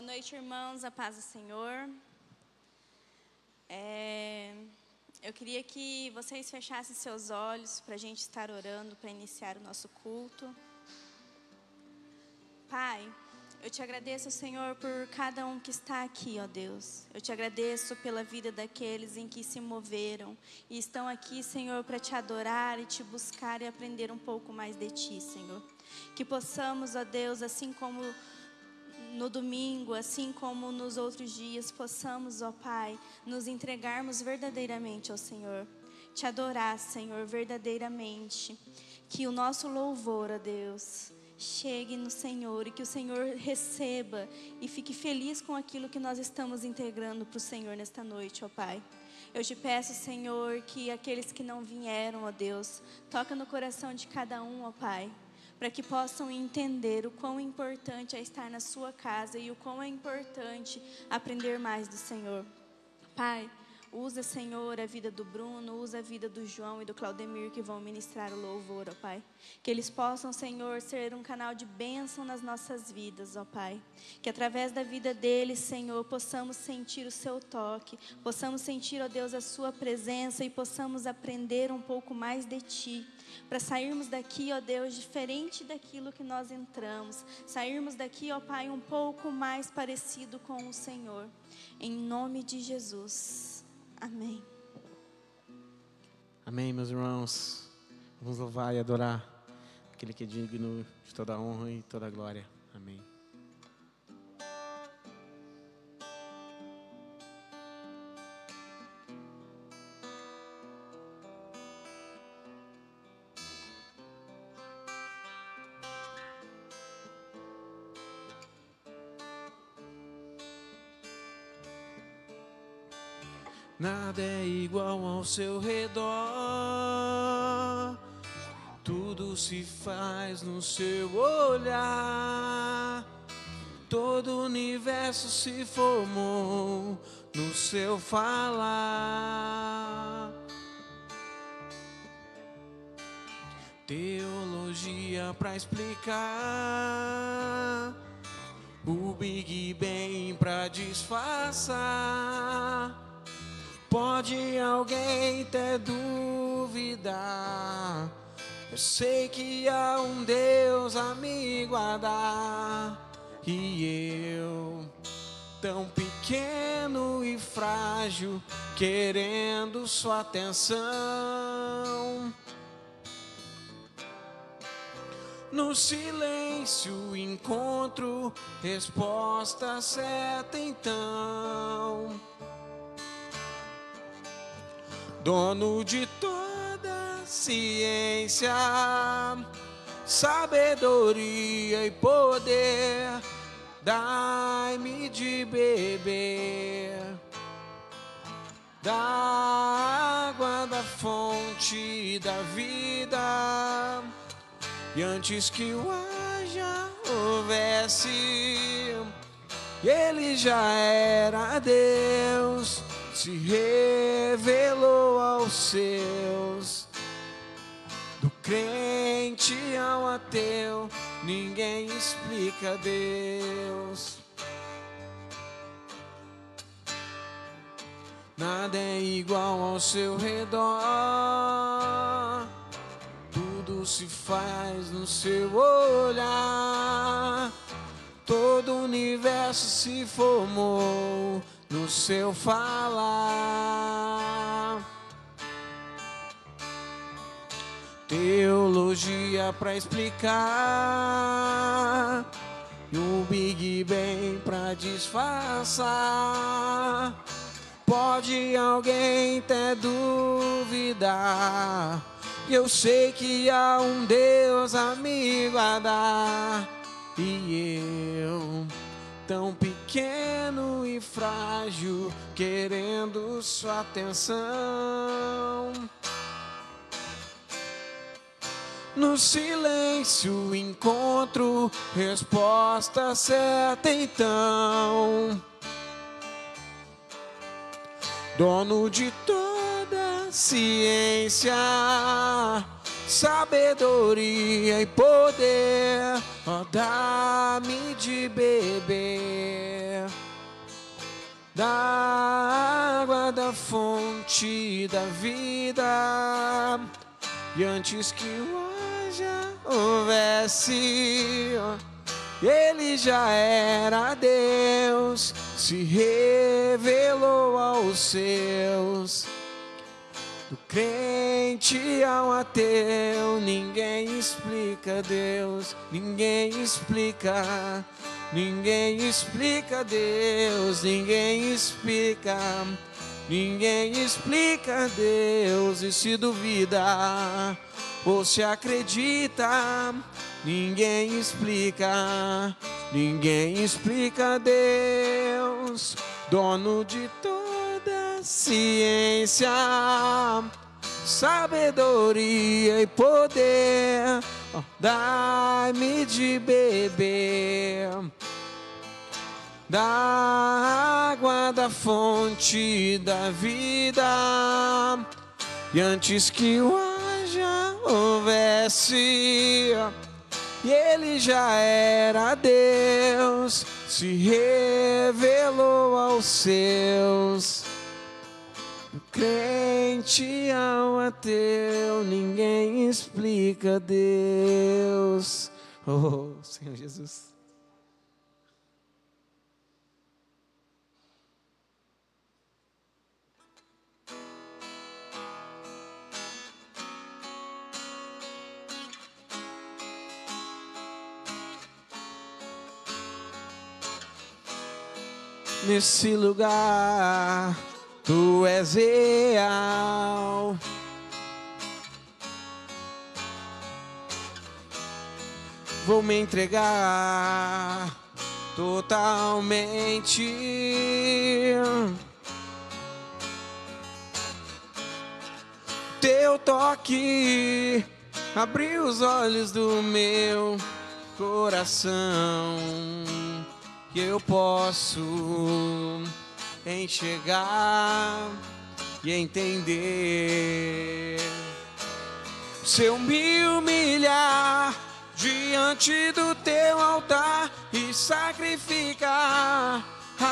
Boa noite, irmãos, a paz do Senhor. Eu queria que vocês fechassem seus olhos para a gente estar orando, para iniciar o nosso culto. Pai, eu te agradeço, Senhor, por cada um que está aqui, ó Deus. Eu te agradeço pela vida daqueles em que se moveram e estão aqui, Senhor, para te adorar e te buscar e aprender um pouco mais de ti, Senhor. Que possamos, ó Deus, assim como no domingo, assim como nos outros dias, possamos, ó Pai, nos entregarmos verdadeiramente ao Senhor. Te adorar, Senhor, verdadeiramente. Que o nosso louvor, ó Deus, chegue no Senhor e que o Senhor receba e fique feliz com aquilo que nós estamos integrando para o Senhor nesta noite, ó Pai. Eu te peço, Senhor, que aqueles que não vieram, ó Deus, toca no coração de cada um, ó Pai, para que possam entender o quão importante é estar na sua casa e o quão é importante aprender mais do Senhor. Pai, usa, Senhor, a vida do Bruno, usa a vida do João e do Claudemir que vão ministrar o louvor, ó Pai. Que eles possam, Senhor, ser um canal de bênção nas nossas vidas, ó Pai. Que através da vida deles, Senhor, possamos sentir o seu toque, possamos sentir, ó Deus, a sua presença e possamos aprender um pouco mais de Ti. Para sairmos daqui, ó Deus, diferente daquilo que nós entramos. Sairmos daqui, ó Pai, um pouco mais parecido com o Senhor. Em nome de Jesus. Amém. Amém, meus irmãos. Vamos louvar e adorar aquele que é digno de toda a honra e toda a glória. Amém. Nada é igual ao seu redor, tudo se faz no seu olhar, todo o universo se formou no seu falar. Teologia pra explicar, o Big Bang pra disfarçar. Pode alguém ter dúvida? Eu sei que há um Deus a me guardar. E eu, tão pequeno e frágil, querendo sua atenção. No silêncio encontro resposta certa então. Dono de toda ciência, sabedoria e poder, dai-me de beber da água da fonte da vida. E antes que o haja houvesse, ele já era Deus. Se revelou aos seus, do crente ao ateu, ninguém explica Deus. Nada é igual ao seu redor, tudo se faz no seu olhar, todo o universo se formou no seu falar. Teologia pra explicar, e o Big Bang pra disfarçar. Pode alguém ter dúvida? Eu sei que há um Deus a me guardar. E eu, tão pequeno e frágil, querendo sua atenção. No silêncio encontro resposta certa então. Dono de toda ciência, sabedoria e poder, ó, dá-me de beber da água da fonte da vida. E antes que o haja houvesse, ele já era Deus, se revelou aos seus. Do crente ao ateu, ninguém explica Deus, ninguém explica. Ninguém explica Deus, ninguém explica. Ninguém explica Deus. E se duvida ou se acredita, ninguém explica. Ninguém explica Deus, dono de toda ciência, sabedoria e poder. Dai-me de beber da água da fonte da vida. E antes que o haja houvesse, e ele já era Deus, se revelou aos seus. Do crente ao ateu, ninguém explica Deus. Oh, Senhor Jesus. Nesse lugar tu és real, vou me entregar totalmente. Teu toque abriu os olhos do meu coração, e eu posso enxergar e entender. Se eu me humilhar diante do teu altar e sacrificar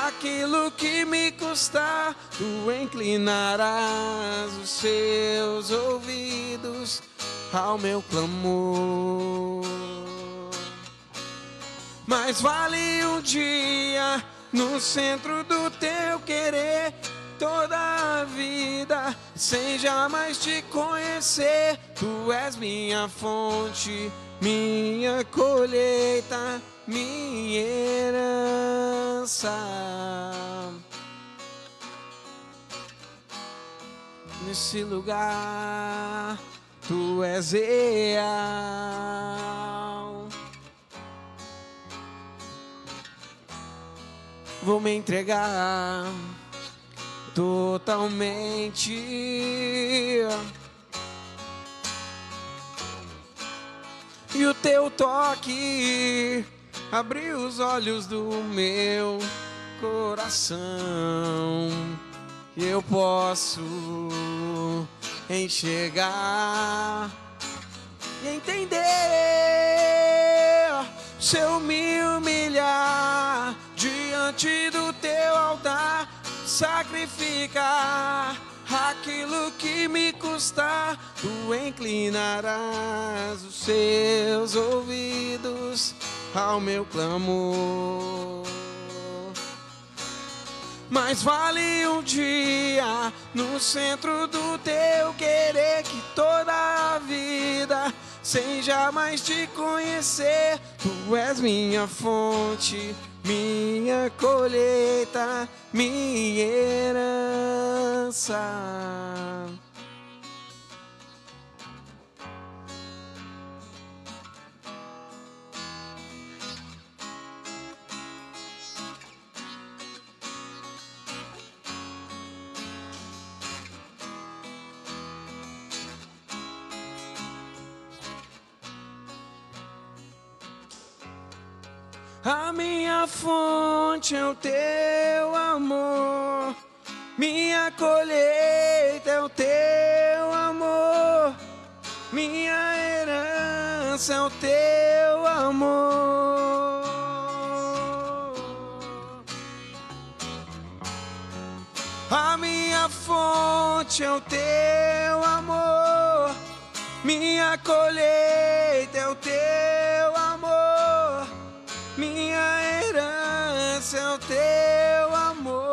aquilo que me custar, tu inclinarás os seus ouvidos ao meu clamor. Mas vale um dia no centro do teu querer, toda a vida sem jamais te conhecer. Tu és minha fonte, minha colheita, minha herança. Nesse lugar tu és real, vou me entregar totalmente. E o teu toque abriu os olhos do meu coração, e eu posso enxergar e entender. Se eu me humilhar diante do teu altar, sacrificar aquilo que me custar, tu inclinarás os seus ouvidos ao meu clamor. Mas vale um dia no centro do teu querer, que toda a vida sem jamais te conhecer. Tu és minha fonte, minha colheita, minha herança. A minha fonte é o teu amor, minha colheita é o teu amor, minha herança é o teu amor. A minha fonte é o teu amor, minha colheita é o teu amor, minha herança é o teu amor.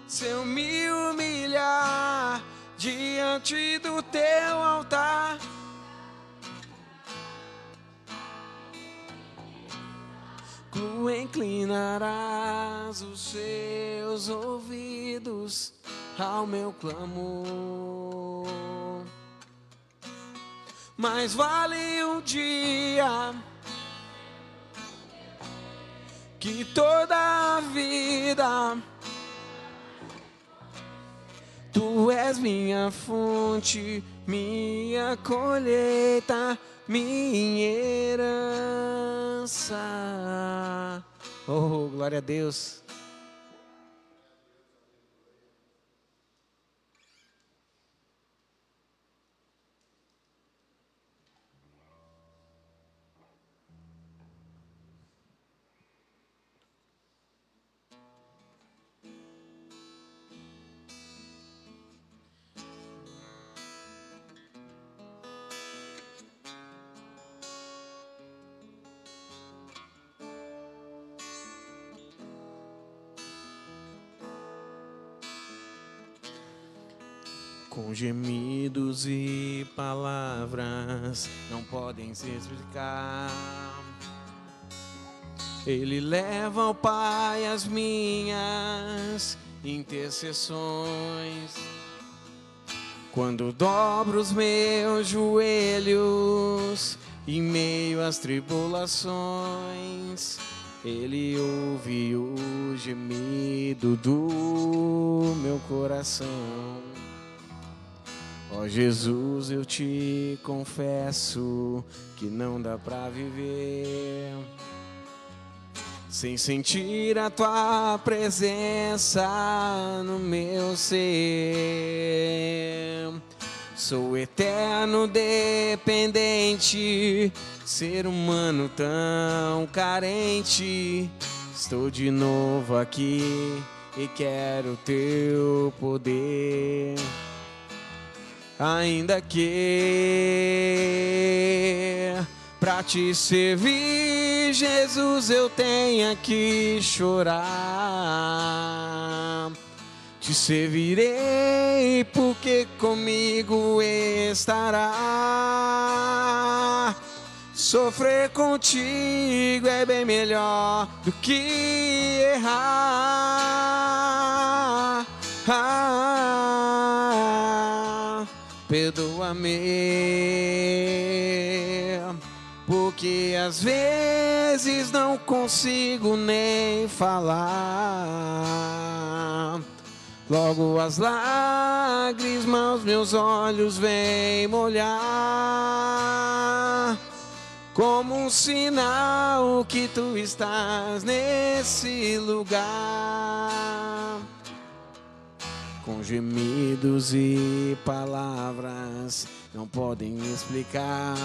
Se eu me humilhar diante do teu altar, tu inclinarás os seus ouvidos ao meu clamor. Mais vale um dia que toda a vida. Tu és minha fonte, minha colheita, minha herança. Oh, glória a Deus. Com gemidos e palavras não podem se explicar, Ele leva ao Pai as minhas intercessões. Quando dobro os meus joelhos em meio às tribulações, Ele ouve o gemido do meu coração. Ó Jesus, eu te confesso que não dá pra viver sem sentir a tua presença no meu ser. Sou eterno dependente, ser humano tão carente. Estou de novo aqui e quero teu poder. Ainda que pra te servir, Jesus, eu tenha que chorar, te servirei porque comigo estará. Sofrer contigo é bem melhor do que errar. Perdoa-me, porque às vezes não consigo nem falar. Logo as lágrimas meus olhos vêm molhar, como um sinal que tu estás nesse lugar. Com gemidos e palavras não podem explicar.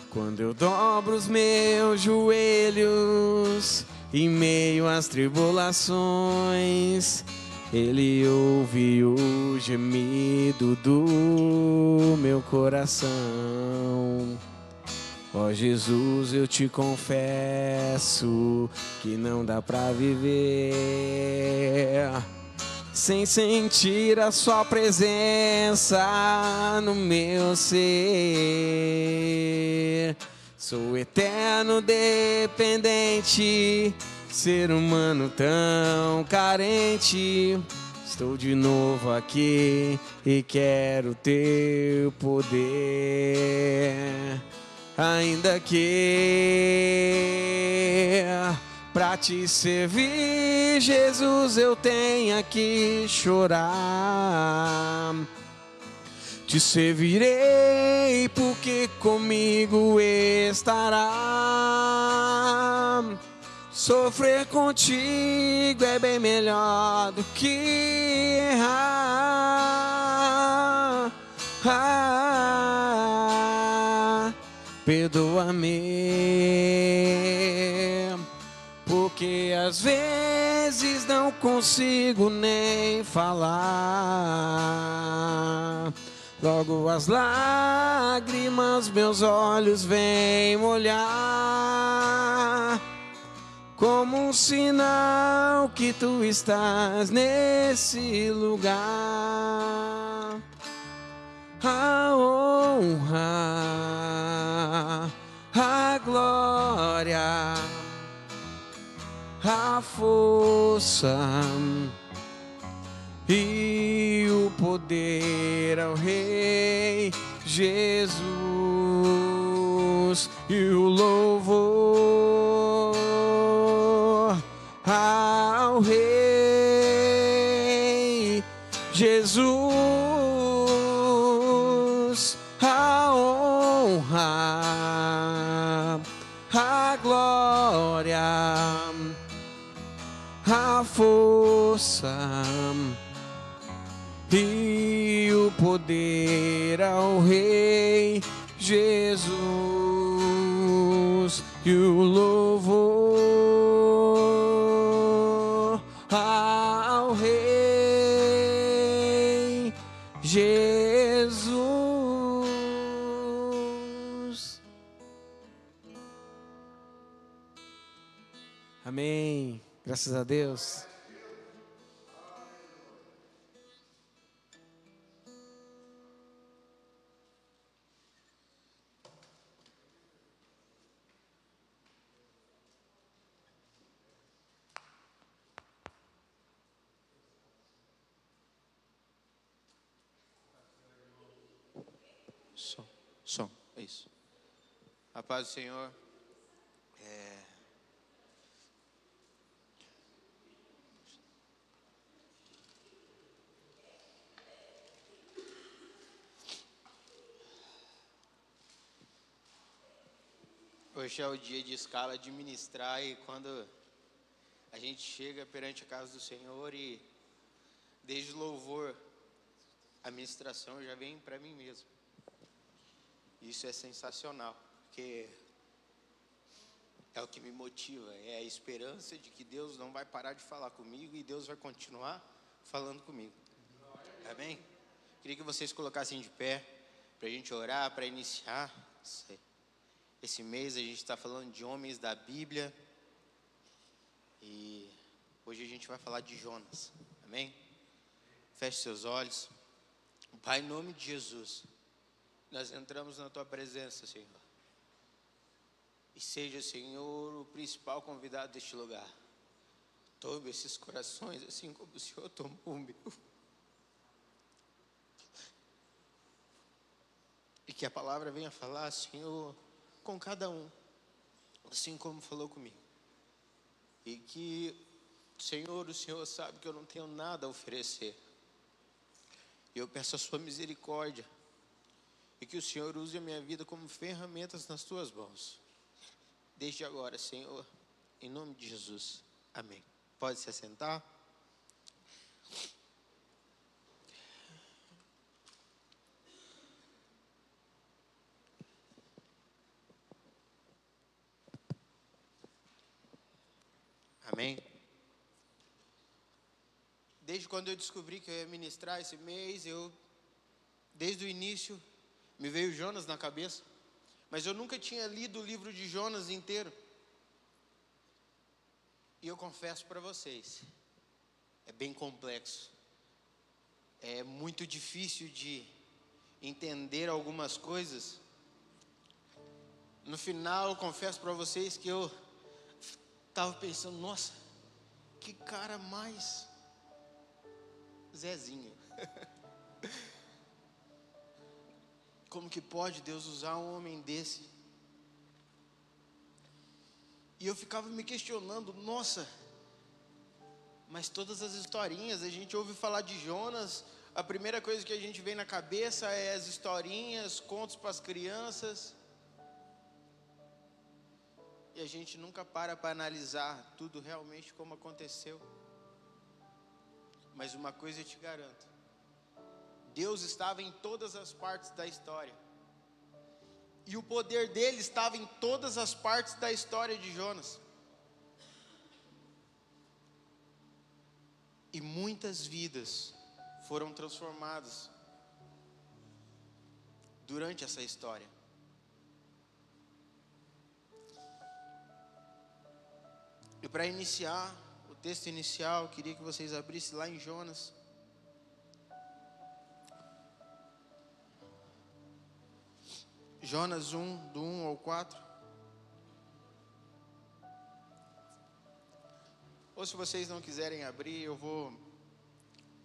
Quando eu dobro os meus joelhos em meio às tribulações, Ele ouve o gemido do meu coração. Ó Jesus, eu te confesso que não dá pra viver sem sentir a sua presença no meu ser. Sou eterno dependente, ser humano tão carente. Estou de novo aqui e quero teu poder. Ainda que pra te servir, Jesus, eu tenha que chorar, te servirei porque comigo estará. Sofrer contigo é bem melhor do que errar. perdoa-me, porque às vezes não consigo nem falar. Logo as lágrimas meus olhos vêm molhar, como um sinal que tu estás nesse lugar. A honra, a glória, a força e o poder ao Rei Jesus, e o louvor ao Rei Jesus, a honra, a glória, a força e o poder ao Rei Jesus, e o louvor ao Rei Jesus. Amém. Graças a Deus. Som, é isso. A paz do Senhor. Hoje é o dia de escala de ministrar, e quando a gente chega perante a casa do Senhor e desde o louvor, a ministração já vem para mim mesmo. Isso é sensacional, porque é o que me motiva, é a esperança de que Deus não vai parar de falar comigo e Deus vai continuar falando comigo. Amém? Queria que vocês colocassem de pé para a gente orar, para iniciar esse mês. A gente está falando de homens da Bíblia e hoje a gente vai falar de Jonas. Amém? Feche seus olhos. Pai, em nome de Jesus, nós entramos na Tua presença, Senhor. E seja, Senhor, o principal convidado deste lugar. Tome esses corações, assim como o Senhor tomou o meu. E que a palavra venha falar, Senhor, com cada um, assim como falou comigo. E que, Senhor, o Senhor sabe que eu não tenho nada a oferecer. E eu peço a sua misericórdia. E que o Senhor use a minha vida como ferramentas nas tuas mãos. Desde agora, Senhor, em nome de Jesus. Amém. Pode se assentar. Amém. Desde quando eu descobri que eu ia ministrar esse mês, desde o início, me veio Jonas na cabeça. Mas eu nunca tinha lido o livro de Jonas inteiro. E eu confesso para vocês, é bem complexo. É muito difícil de entender algumas coisas. No final, eu confesso para vocês que eu estava pensando, nossa, que cara mais Zezinho. Como que pode Deus usar um homem desse? E eu ficava me questionando, nossa, mas todas as historinhas, a gente ouve falar de Jonas, a primeira coisa que a gente vem na cabeça é as historinhas, contos para as crianças. E a gente nunca para analisar tudo realmente como aconteceu. Mas uma coisa eu te garanto, Deus estava em todas as partes da história. E o poder dele estava em todas as partes da história de Jonas. E muitas vidas foram transformadas durante essa história. E para iniciar o texto inicial, eu queria que vocês abrissem lá em Jonas. Jonas 1, do 1 ao 4. Ou se vocês não quiserem abrir, eu vou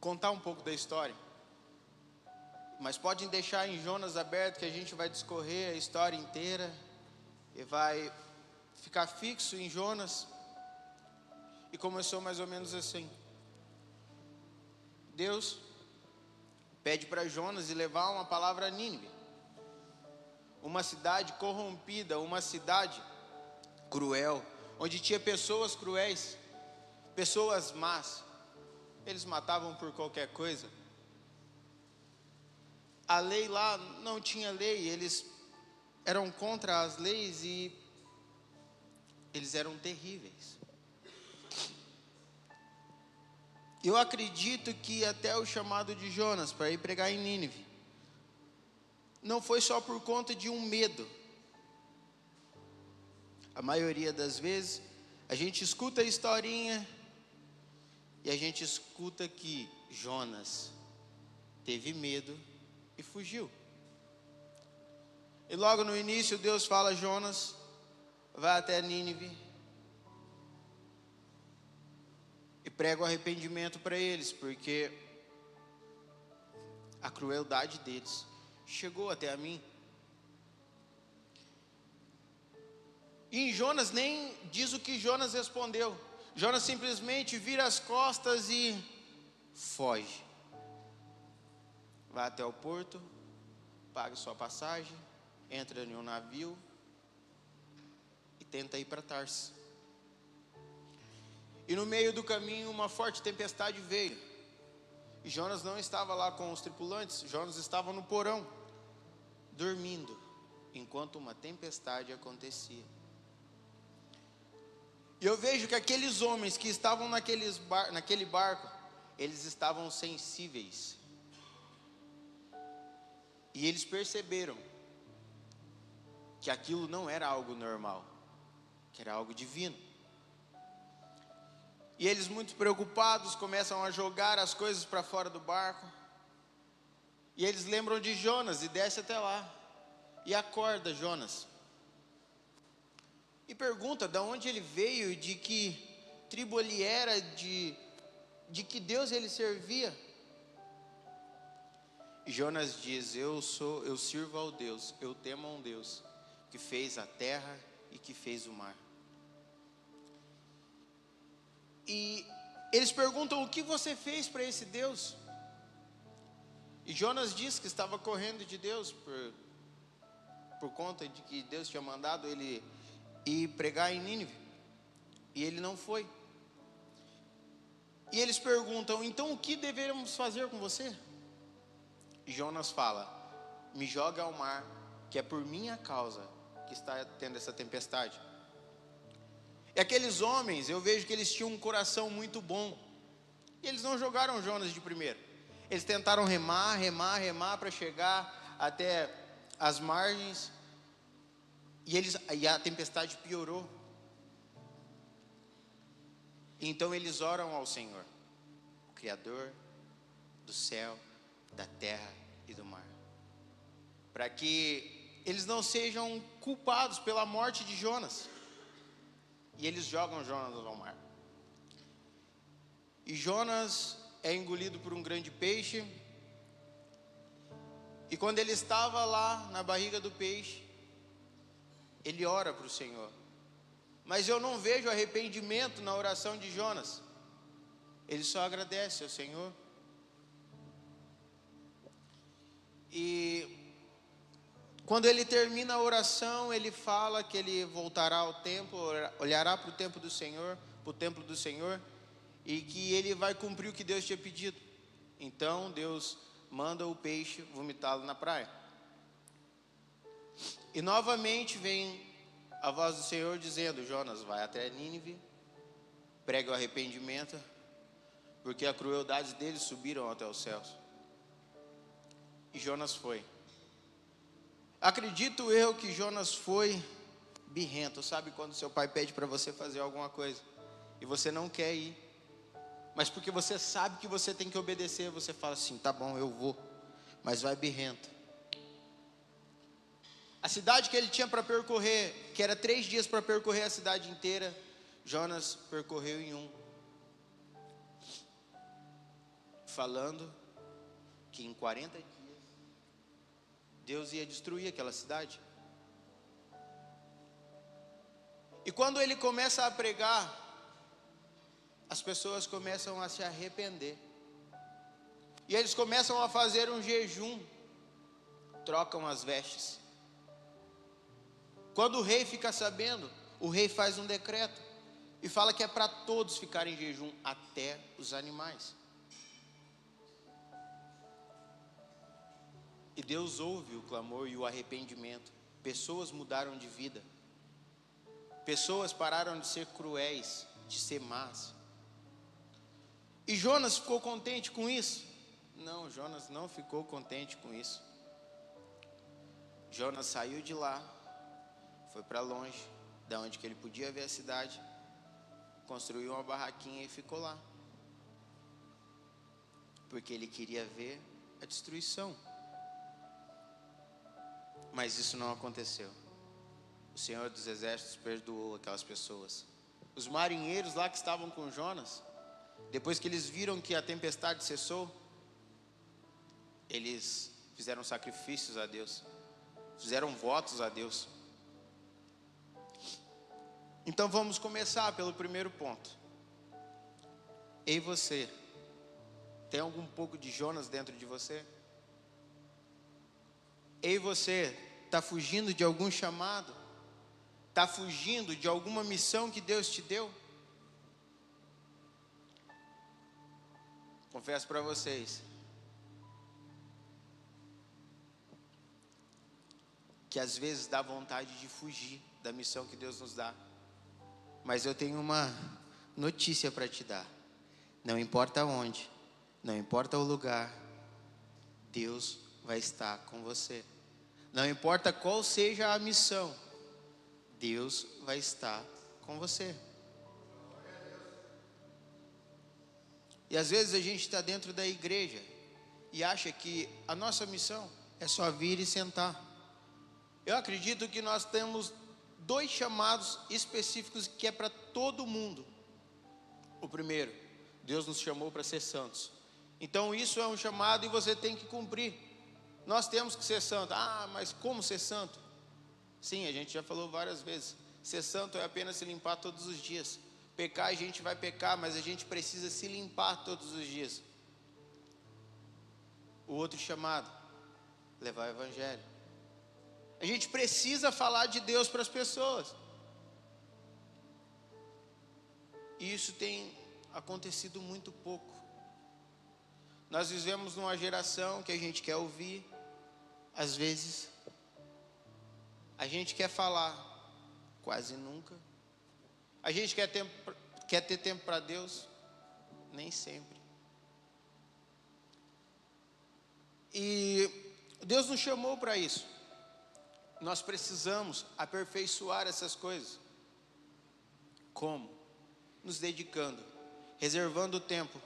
contar um pouco da história. Mas podem deixar em Jonas aberto, que a gente vai discorrer a história inteira e vai ficar fixo em Jonas. E começou mais ou menos assim. Deus pede para Jonas ir levar uma palavra a Nínive, uma cidade corrompida, uma cidade cruel, onde tinha pessoas cruéis, pessoas más. Eles matavam por qualquer coisa. A lei lá não tinha lei, eles eram contra as leis e eles eram terríveis. Eu acredito que até o chamado de Jonas para ir pregar em Nínive não foi só por conta de um medo. A maioria das vezes a gente escuta a historinha e a gente escuta que Jonas teve medo e fugiu. E logo no início Deus fala: Jonas, vai até Nínive e prega o arrependimento para eles, porque a crueldade deles chegou até a mim. E em Jonas nem diz o que Jonas respondeu. Jonas simplesmente vira as costas e foge. Vai até o porto, paga sua passagem, entra em um navio e tenta ir para Tarso. E no meio do caminho uma forte tempestade veio. E Jonas não estava lá com os tripulantes, Jonas estava no porão, dormindo, enquanto uma tempestade acontecia. E eu vejo que aqueles homens que estavam naquele barco, eles estavam sensíveis. E eles perceberam que aquilo não era algo normal, que era algo divino. E eles, muito preocupados, começam a jogar as coisas para fora do barco. E eles lembram de Jonas e desce até lá. E acorda Jonas. E pergunta de onde ele veio, de que tribo ele era, de que Deus ele servia. E Jonas diz: eu sirvo ao Deus, eu temo a um Deus que fez a terra e que fez o mar. E eles perguntam: o que você fez para esse Deus? E Jonas diz que estava correndo de Deus por conta de que Deus tinha mandado ele ir pregar em Nínive. E ele não foi. E eles perguntam: então o que deveríamos fazer com você? E Jonas fala: me joga ao mar, que é por minha causa que está tendo essa tempestade. E aqueles homens, eu vejo que eles tinham um coração muito bom. E eles não jogaram Jonas de primeiro. Eles tentaram remar para chegar até as margens. E a tempestade piorou. Então eles oram ao Senhor, o Criador do céu, da terra e do mar, para que eles não sejam culpados pela morte de Jonas. E eles jogam Jonas ao mar. E Jonas é engolido por um grande peixe. E quando ele estava lá na barriga do peixe, ele ora para o Senhor. Mas eu não vejo arrependimento na oração de Jonas. Ele só agradece ao Senhor. E quando ele termina a oração, ele fala que ele voltará ao templo, olhará para o templo do Senhor, e que ele vai cumprir o que Deus tinha pedido. Então Deus manda o peixe vomitá-lo na praia. E novamente vem a voz do Senhor dizendo: Jonas, vai até Nínive, pregue o arrependimento, porque a crueldade deles subiram até os céus. E Jonas foi. Acredito eu que Jonas foi birrento. Sabe quando seu pai pede para você fazer alguma coisa e você não quer ir, mas porque você sabe que você tem que obedecer, você fala assim: tá bom, eu vou, mas vai birrento. A cidade que ele tinha para percorrer, que era 3 dias para percorrer a cidade inteira, Jonas percorreu em 1, falando que em 40 dias Deus ia destruir aquela cidade. E quando ele começa a pregar, as pessoas começam a se arrepender. E eles começam a fazer um jejum, trocam as vestes. Quando o rei fica sabendo, o rei faz um decreto e fala que é para todos ficarem em jejum, até os animais. E Deus ouve o clamor e o arrependimento. Pessoas mudaram de vida. Pessoas pararam de ser cruéis, de ser más. E Jonas ficou contente com isso? Não, Jonas não ficou contente com isso. Jonas saiu de lá, foi para longe, da onde que ele podia ver a cidade, construiu uma barraquinha e ficou lá. Porque ele queria ver a destruição. Mas isso não aconteceu. O Senhor dos Exércitos perdoou aquelas pessoas. Os marinheiros lá que estavam com Jonas, depois que eles viram que a tempestade cessou, eles fizeram sacrifícios a Deus, fizeram votos a Deus. Então vamos começar pelo primeiro ponto. E você, tem algum pouco de Jonas dentro de você? E você, está fugindo de algum chamado? Está fugindo de alguma missão que Deus te deu? Confesso para vocês que às vezes dá vontade de fugir da missão que Deus nos dá. Mas eu tenho uma notícia para te dar. Não importa onde, não importa o lugar, Deus vai estar com você. Não importa qual seja a missão, Deus vai estar com você. E às vezes a gente está dentro da igreja e acha que a nossa missão é só vir e sentar. Eu acredito que nós temos 2 chamados específicos que é para todo mundo. O primeiro, Deus nos chamou para ser santos. Então isso é um chamado e você tem que cumprir. Nós temos que ser santos. Ah, mas como ser santo? Sim, a gente já falou várias vezes. Ser santo é apenas se limpar todos os dias. Pecar, a gente vai pecar, mas a gente precisa se limpar todos os dias. O outro chamado, levar o evangelho. A gente precisa falar de Deus para as pessoas. E isso tem acontecido muito pouco. Nós vivemos numa geração que a gente quer ouvir, às vezes. A gente quer falar, quase nunca. A gente quer ter tempo para Deus, nem sempre. E Deus nos chamou para isso. Nós precisamos aperfeiçoar essas coisas. Como? Nos dedicando, reservando o tempo.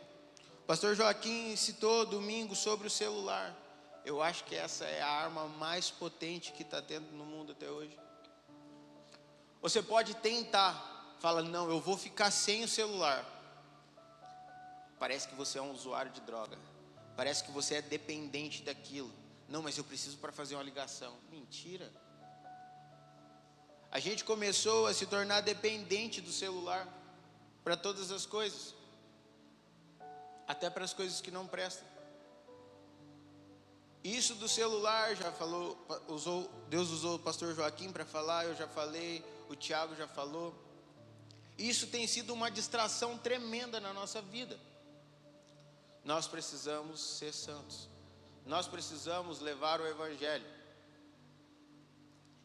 O pastor Joaquim citou domingo sobre o celular. Eu acho que essa é a arma mais potente que está tendo no mundo até hoje. Você pode tentar, fala, não, eu vou ficar sem o celular. Parece que você é um usuário de droga. Parece que você é dependente daquilo. Não, mas eu preciso para fazer uma ligação. Mentira. A gente começou a se tornar dependente do celular para todas as coisas. Até para as coisas que não prestam. Isso do celular, já falou, Deus usou o pastor Joaquim para falar, eu já falei, o Tiago já falou. Isso tem sido uma distração tremenda na nossa vida. Nós precisamos ser santos. nós precisamos levar o evangelho.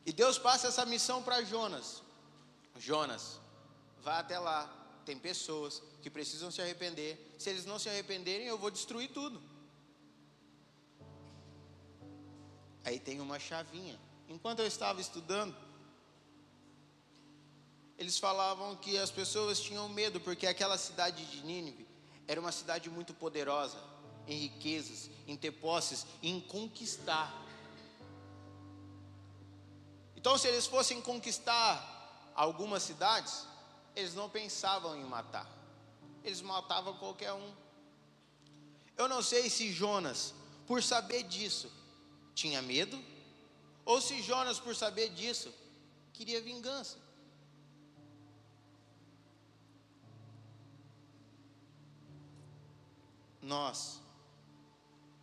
E Deus passa essa missão para Jonas. Jonas, vá até lá, tem pessoas que precisam se arrepender. Se eles não se arrependerem, eu vou destruir tudo. Aí tem uma chavinha. Enquanto eu estava estudando, eles falavam que as pessoas tinham medo, porque aquela cidade de Nínive era uma cidade muito poderosa, em riquezas, em ter posses, em conquistar. Então, se eles fossem conquistar algumas cidades, eles não pensavam em matar, eles matavam qualquer um. Eu não sei se Jonas, por saber disso, tinha medo, ou se Jonas, por saber disso, queria vingança. Nós,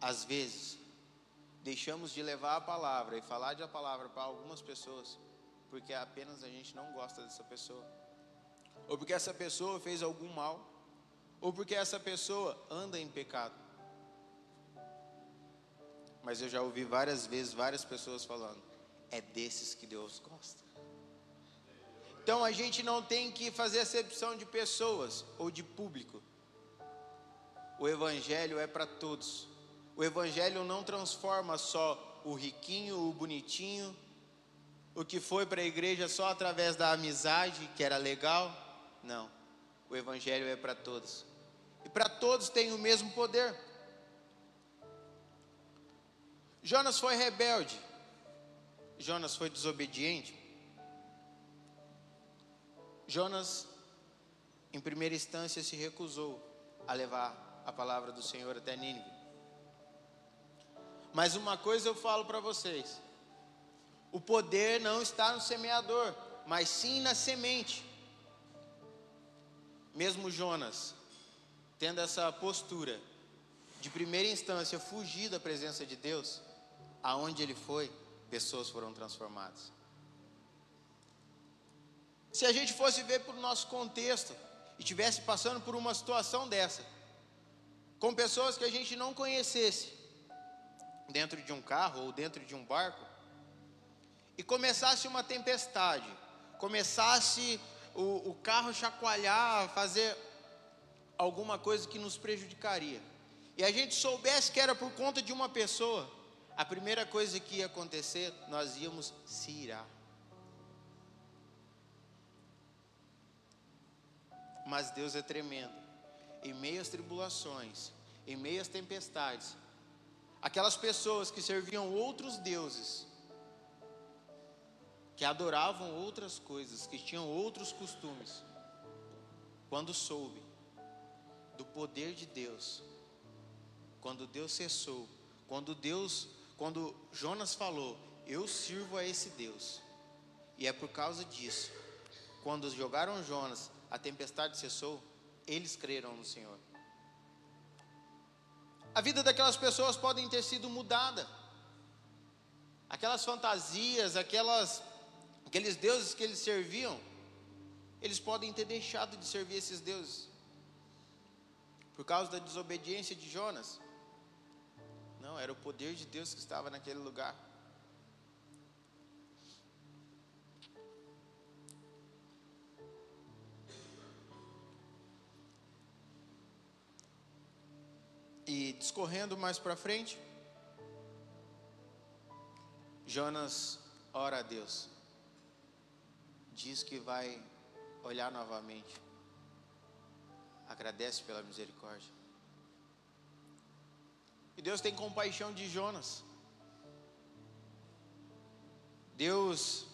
às vezes, deixamos de levar a palavra e falar da palavra para algumas pessoas, porque apenas a gente não gosta dessa pessoa, ou porque essa pessoa fez algum mal, ou porque essa pessoa anda em pecado. Mas eu já ouvi várias vezes, várias pessoas falando, é desses que Deus gosta. Então a gente não tem que fazer acepção de pessoas ou de público. O evangelho é para todos. O evangelho não transforma só o riquinho, o bonitinho, o que foi para a igreja só através da amizade, que era legal. Não, o evangelho é para todos. E para todos tem o mesmo poder. Jonas foi rebelde. Jonas foi desobediente. Jonas, em primeira instância, se recusou a levar a palavra do Senhor até Nínive. Mas uma coisa eu falo para vocês: o poder não está no semeador, mas sim na semente. Mesmo Jonas, tendo essa postura de primeira instância fugir da presença de Deus, aonde ele foi, pessoas foram transformadas. Se a gente fosse ver para o nosso contexto e estivesse passando por uma situação dessa, com pessoas que a gente não conhecesse, dentro de um carro ou dentro de um barco, e começasse uma tempestade, começasse o carro chacoalhar, fazer alguma coisa que nos prejudicaria, e a gente soubesse que era por conta de uma pessoa, a primeira coisa que ia acontecer, nós íamos se irar. Mas Deus é tremendo. Em meio às tribulações, em meio às tempestades, aquelas pessoas que serviam outros deuses, que adoravam outras coisas, que tinham outros costumes, quando soube do poder de Deus, quando Deus cessou, quando Jonas falou, eu sirvo a esse Deus, e é por causa disso, quando jogaram Jonas, a tempestade cessou, eles creram no Senhor. A vida daquelas pessoas podem ter sido mudada. Aquelas fantasias, aqueles deuses que eles serviam, eles podem ter deixado de servir esses deuses por causa da desobediência de Jonas. Não, era o poder de Deus que estava naquele lugar. E discorrendo mais para frente, Jonas ora a Deus, diz que vai olhar novamente, agradece pela misericórdia, e Deus tem compaixão de Jonas. Deus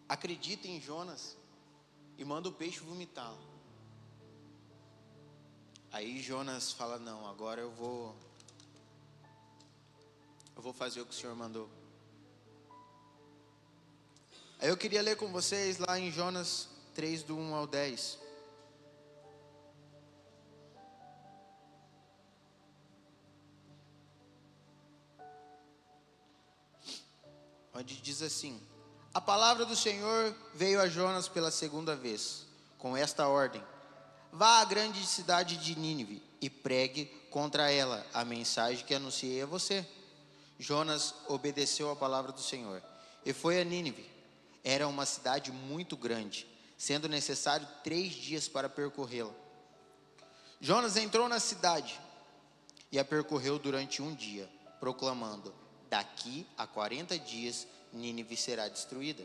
acredita em Jonas e manda o peixe vomitá-lo. Aí Jonas fala, não, agora eu vou fazer o que o Senhor mandou. Aí eu queria ler com vocês lá em Jonas 3, do 1 ao 10. Onde diz assim: a palavra do Senhor veio a Jonas pela segunda vez, com esta ordem: vá à grande cidade de Nínive e pregue contra ela a mensagem que anunciei a você. Jonas obedeceu à palavra do Senhor e foi a Nínive. Era uma cidade muito grande, sendo necessário 3 dias para percorrê-la. Jonas entrou na cidade e a percorreu durante 1 dia, proclamando: daqui a 40 dias Nínive será destruída.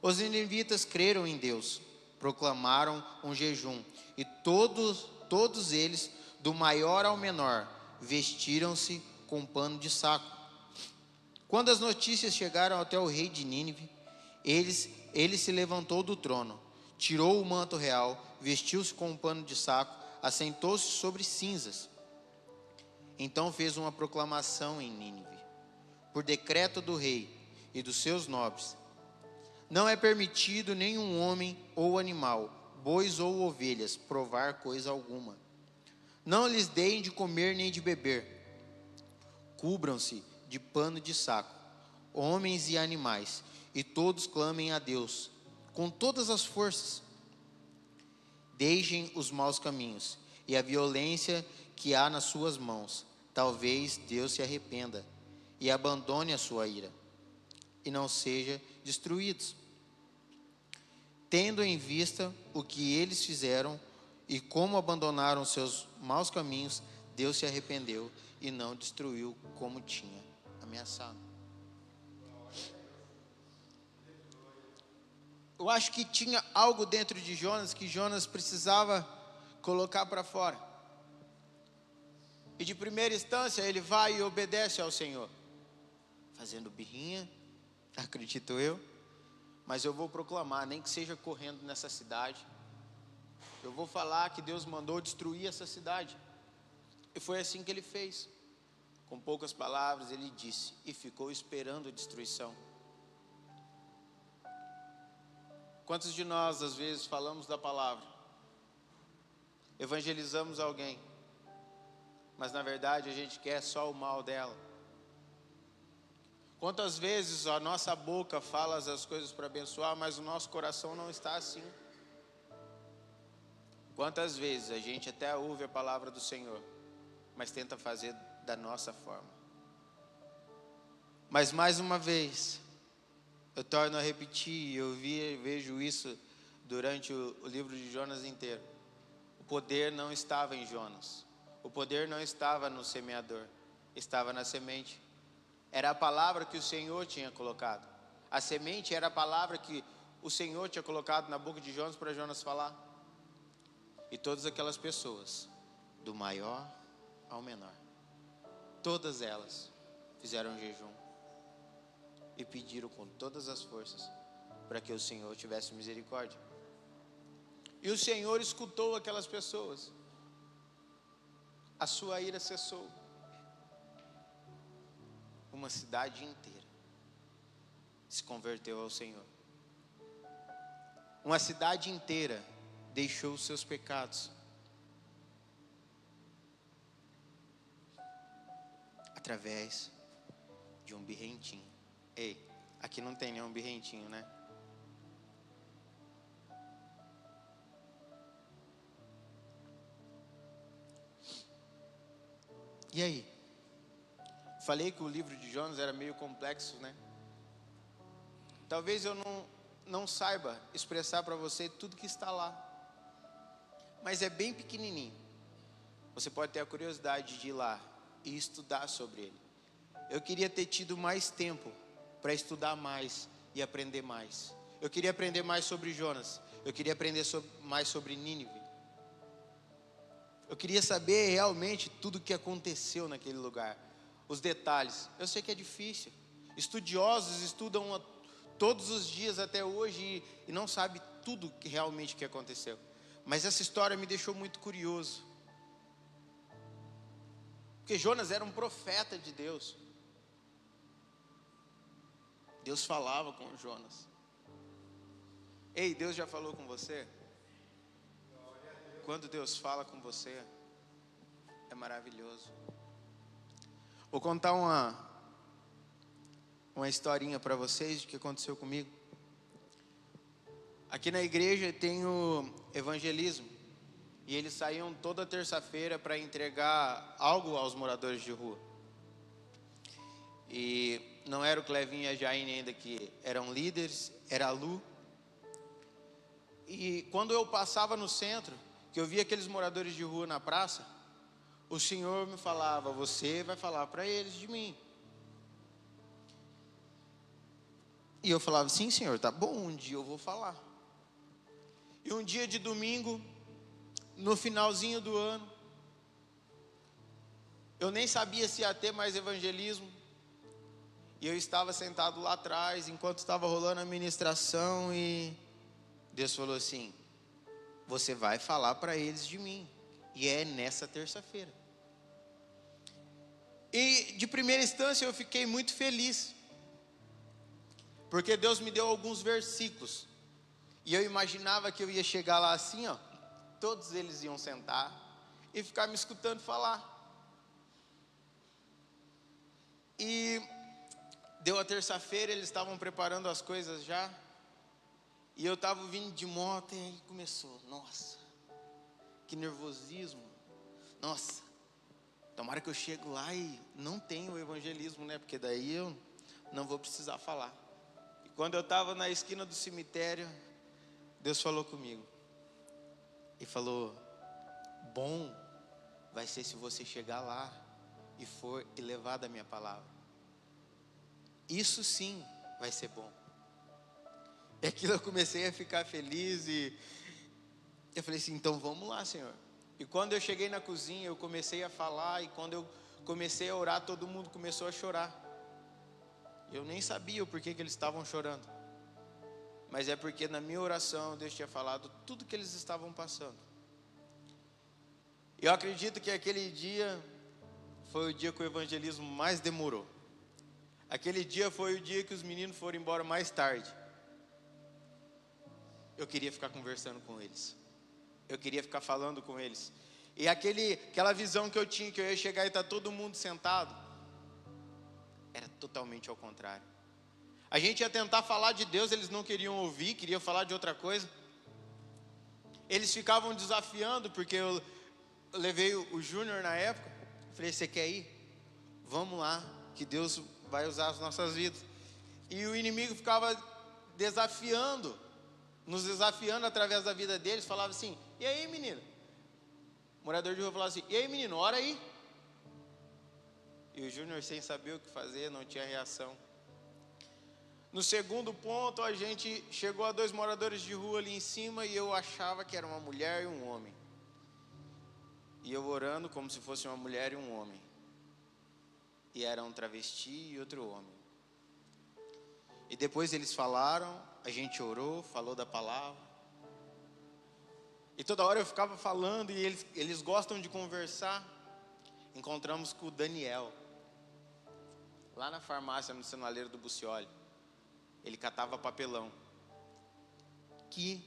Os ninivitas creram em Deus, proclamaram um jejum, e todos eles, do maior ao menor, vestiram-se com pano de saco. Quando as notícias chegaram até o rei de Nínive, ele se levantou do trono, tirou o manto real, vestiu-se com um pano de saco, assentou-se sobre cinzas. Então fez uma proclamação em Nínive, por decreto do rei e dos seus nobres: não é permitido nenhum homem ou animal, bois ou ovelhas, provar coisa alguma. Não lhes deem de comer nem de beber. Cubram-se de pano de saco, homens e animais, e todos clamem a Deus com todas as forças. Deixem os maus caminhos e a violência que há nas suas mãos. Talvez Deus se arrependa e abandone a sua ira, e não sejam destruídos. Tendo em vista o que eles fizeram e como abandonaram seus maus caminhos, Deus se arrependeu e não destruiu como tinha ameaçado. Eu acho que tinha algo dentro de Jonas que Jonas precisava colocar para fora. E de primeira instância ele vai e obedece ao Senhor, fazendo birrinha, acredito eu. Mas eu vou proclamar, nem que seja correndo nessa cidade. Eu vou falar que Deus mandou destruir essa cidade. E foi assim que ele fez. Com poucas palavras ele disse, e ficou esperando a destruição. Quantos de nós às vezes falamos da palavra, evangelizamos alguém, mas na verdade a gente quer só o mal dela? Quantas vezes a nossa boca fala as coisas para abençoar, mas o nosso coração não está assim? Quantas vezes a gente até ouve a palavra do Senhor, mas tenta fazer da nossa forma? Mas mais uma vez, eu torno a repetir, eu vejo isso durante o livro de Jonas inteiro. O poder não estava em Jonas, o poder não estava no semeador, estava na semente. Era a palavra que o Senhor tinha colocado. A semente era a palavra que o Senhor tinha colocado na boca de Jonas para Jonas falar. E todas aquelas pessoas, do maior ao menor, todas elas fizeram jejum e pediram com todas as forças para que o Senhor tivesse misericórdia. E o Senhor escutou aquelas pessoas. A sua ira cessou. Uma cidade inteira se converteu ao Senhor. Uma cidade inteira deixou os seus pecados. Através de um birrentinho. Ei, aqui não tem nenhum birrentinho, né? E aí? Falei que o livro de Jonas era meio complexo, né? Talvez eu não saiba expressar para você tudo que está lá, mas é bem pequenininho. Você pode ter a curiosidade de ir lá e estudar sobre ele. Eu queria ter tido mais tempo para estudar mais e aprender mais. Eu queria aprender mais sobre Jonas. Eu queria aprender mais sobre Nínive. Eu queria saber realmente tudo o que aconteceu naquele lugar. Os detalhes. Eu sei que é difícil. Estudiosos estudam todos os dias até hoje e não sabem tudo que realmente que aconteceu. Mas essa história me deixou muito curioso. Porque Jonas era um profeta de Deus. Deus falava com Jonas. Ei, Deus já falou com você? Quando Deus fala com você, é maravilhoso. Vou contar uma historinha para vocês do que aconteceu comigo. Aqui na igreja tem o evangelismo. E eles saíam toda terça-feira para entregar algo aos moradores de rua. E não era o Clevinho e a Jaine ainda que eram líderes, era a Lu. E quando eu passava no centro, que eu via aqueles moradores de rua na praça, o Senhor me falava: você vai falar para eles de mim. E eu falava: sim, Senhor, tá bom, um dia eu vou falar. E um dia de domingo, no finalzinho do ano, eu nem sabia se ia ter mais evangelismo. E eu estava sentado lá atrás, enquanto estava rolando a ministração, e Deus falou assim: você vai falar para eles de mim. E é nessa terça-feira. E de primeira instância eu fiquei muito feliz, porque Deus me deu alguns versículos. E eu imaginava que eu ia chegar lá assim, ó, todos eles iam sentar e ficar me escutando falar. E deu a terça-feira, eles estavam preparando as coisas já. E eu estava vindo de moto e aí começou: nossa, que nervosismo. Nossa, tomara que eu chegue lá e não tenha o evangelismo, né? Porque daí eu não vou precisar falar. E quando eu estava na esquina do cemitério, Deus falou comigo. E falou: bom vai ser se você chegar lá e for e levar da minha palavra. Isso sim vai ser bom. E aquilo eu comecei a ficar feliz e eu falei assim: então vamos lá, Senhor. E quando eu cheguei na cozinha, eu comecei a falar, e quando eu comecei a orar, todo mundo começou a chorar. Eu nem sabia o porquê que eles estavam chorando, mas é porque na minha oração Deus tinha falado tudo que eles estavam passando. Eu acredito que aquele dia foi o dia que o evangelismo mais demorou. Aquele dia foi o dia que os meninos foram embora mais tarde. Eu queria ficar conversando com eles. Eu queria ficar falando com eles. E aquela visão que eu tinha, que eu ia chegar e estar todo mundo sentado, era totalmente ao contrário. A gente ia tentar falar de Deus, eles não queriam ouvir, queriam falar de outra coisa. Eles ficavam desafiando, porque eu levei o Júnior na época. Falei: você quer ir? Vamos lá, que Deus vai usar as nossas vidas. E o inimigo ficava desafiando, nos desafiando através da vida deles. Falava assim: e aí, menino? O morador de rua falava assim: e aí, menino, ora aí. E o Júnior, sem saber o que fazer, não tinha reação. No segundo ponto, a gente chegou a 2 moradores de rua ali em cima, e eu achava que era uma mulher e um homem. E eu orando como se fosse uma mulher e um homem. E era um travesti e outro homem. E depois eles falaram, a gente orou, falou da palavra. E toda hora eu ficava falando, e eles gostam de conversar. Encontramos com o Daniel, lá na farmácia, no sinaleiro do Bucioli. Ele catava papelão. Que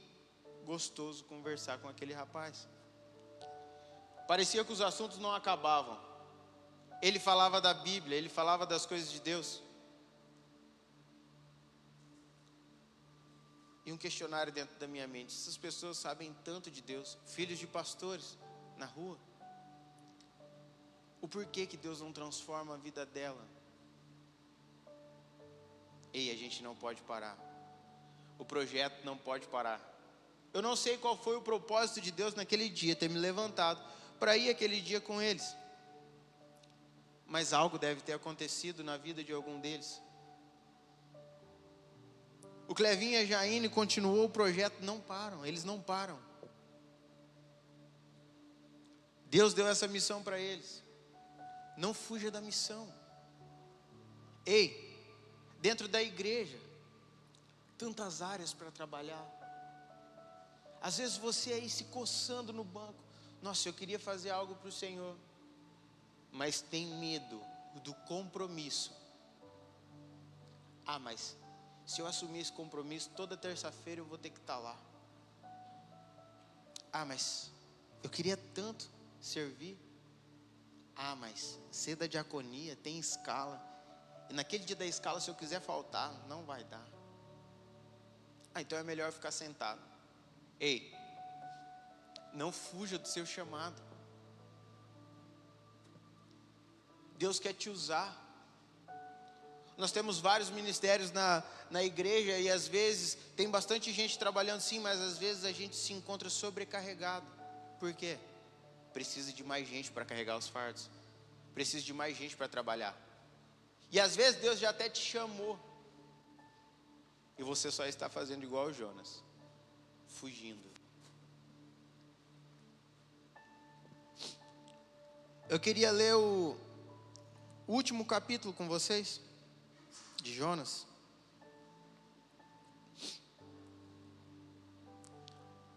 gostoso conversar com aquele rapaz. Parecia que os assuntos não acabavam. Ele falava da Bíblia, ele falava das coisas de Deus. E um questionário dentro da minha mente: essas pessoas sabem tanto de Deus, filhos de pastores na rua, o porquê que Deus não transforma a vida dela? Ei, a gente não pode parar. O projeto não pode parar. Eu não sei qual foi o propósito de Deus naquele dia, ter me levantado para ir aquele dia com eles. Mas algo deve ter acontecido na vida de algum deles. O Clevinho e a Jaine continuou o projeto, não param, eles não param. Deus deu essa missão para eles. Não fuja da missão. Ei, dentro da igreja, tantas áreas para trabalhar. Às vezes você aí se coçando no banco: nossa, eu queria fazer algo para o Senhor, mas tem medo do compromisso. Ah, mas se eu assumir esse compromisso, toda terça-feira eu vou ter que estar lá. Ah, mas eu queria tanto servir. Ah, mas ser da diaconia tem escala, e naquele dia da escala, se eu quiser faltar, não vai dar. Ah, então é melhor ficar sentado. Ei, Não fuja do seu chamado. Deus quer te usar. Nós temos vários ministérios na igreja e às vezes tem bastante gente trabalhando sim, mas às vezes a gente se encontra sobrecarregado. Por quê? Precisa de mais gente para carregar os fardos. Precisa de mais gente para trabalhar. E às vezes Deus já até te chamou. E você só está fazendo igual o Jonas, fugindo. Eu queria ler o último capítulo com vocês, de Jonas.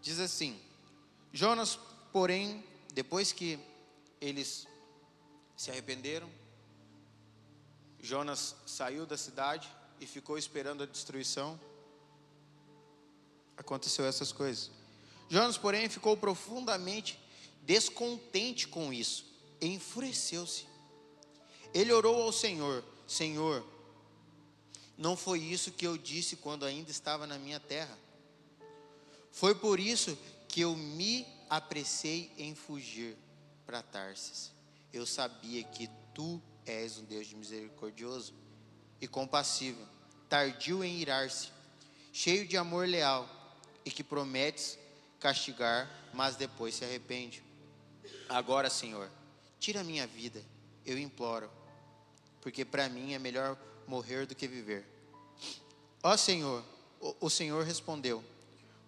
Diz assim: Jonas, porém, depois que eles se arrependeram, Jonas saiu da cidade e ficou esperando a destruição. Aconteceu essas coisas. Jonas, porém, ficou profundamente descontente com isso e enfureceu-se. Ele orou ao Senhor: Senhor, não foi isso que eu disse quando ainda estava na minha terra? Foi por isso que eu me apressei em fugir para Tarsis. Eu sabia que tu és um Deus de misericordioso e compassível, tardio em irar-se, cheio de amor leal, e que prometes castigar, mas depois se arrepende. Agora, Senhor, tira a minha vida, eu imploro, porque para mim é melhor morrer do que viver. Ó Senhor, o Senhor respondeu: